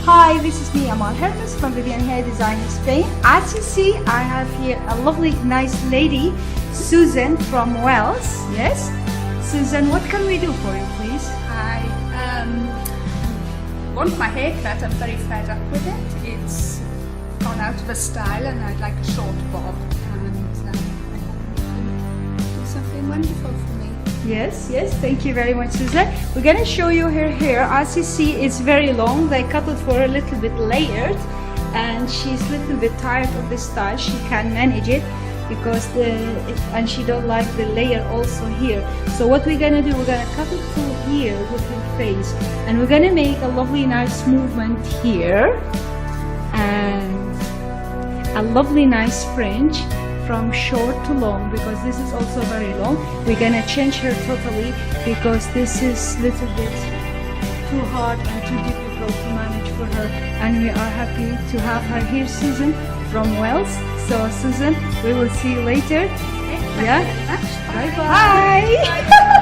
Hi, this is me, Amal Hermes from Vivian Hair Design in Spain. As you see, I have here a lovely, nice lady, Susan from Wales. Yes? Susan, what can we do for you, please? I want my hair cut. I'm very fed up with it. It's gone out of a style and I'd like a short bob. And I hope you can do something wonderful for me. Yes, thank you very much, Susan. We're gonna show you her hair. As you see, it's very long. They cut it for a little bit layered, and she's a little bit tired of this style. She can manage it because and she don't like the layer also here. So what we're gonna do, we're gonna cut it through here with her face, and we're gonna make a lovely, nice movement here, and a lovely, nice fringe from short to long, because this is also very long. We're gonna change her totally because this is little bit too hard and too difficult to manage for her, and we are happy to have her here, Susan from Wales. So Susan, we will see you later. Yeah, bye bye.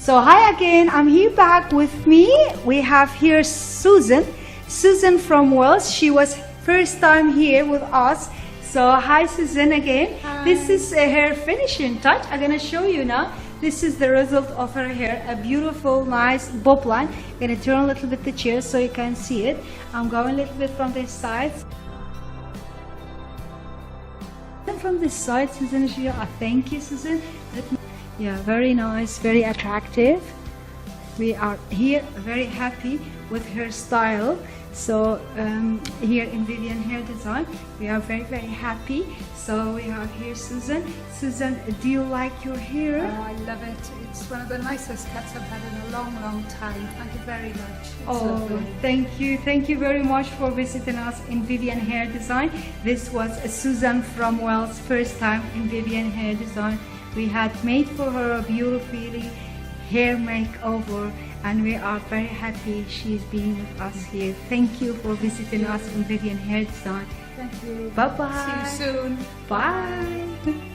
So hi again, I'm here back with me. We have here Susan from Wales. She was first time here with us. So hi Susan again. Hi. This is her finishing touch. I'm gonna show you now. This is the result of her hair, a beautiful, nice bob line. I'm gonna turn a little bit the chair so you can see it. I'm going a little bit from this side. And from this side, Susan, thank you, Susan. Yeah, very nice, very attractive. We are here very happy with her style. So here in Vivian Hair Design, we are very happy. So we have here Susan. Susan, do you like your hair? Oh, I love it. It's one of the nicest cuts I've had in a long time. Thank you very much. It's Oh, lovely. thank you. Thank you very much for visiting us in Vivian Hair Design. This was Susan from Wales, first time in Vivian Hair Design. We had made for her a beautifully hair makeover, and we are very happy she's been with us here. Thank you for visiting us in Vivian Hair Design. Thank you. Bye-bye. See you soon. Bye.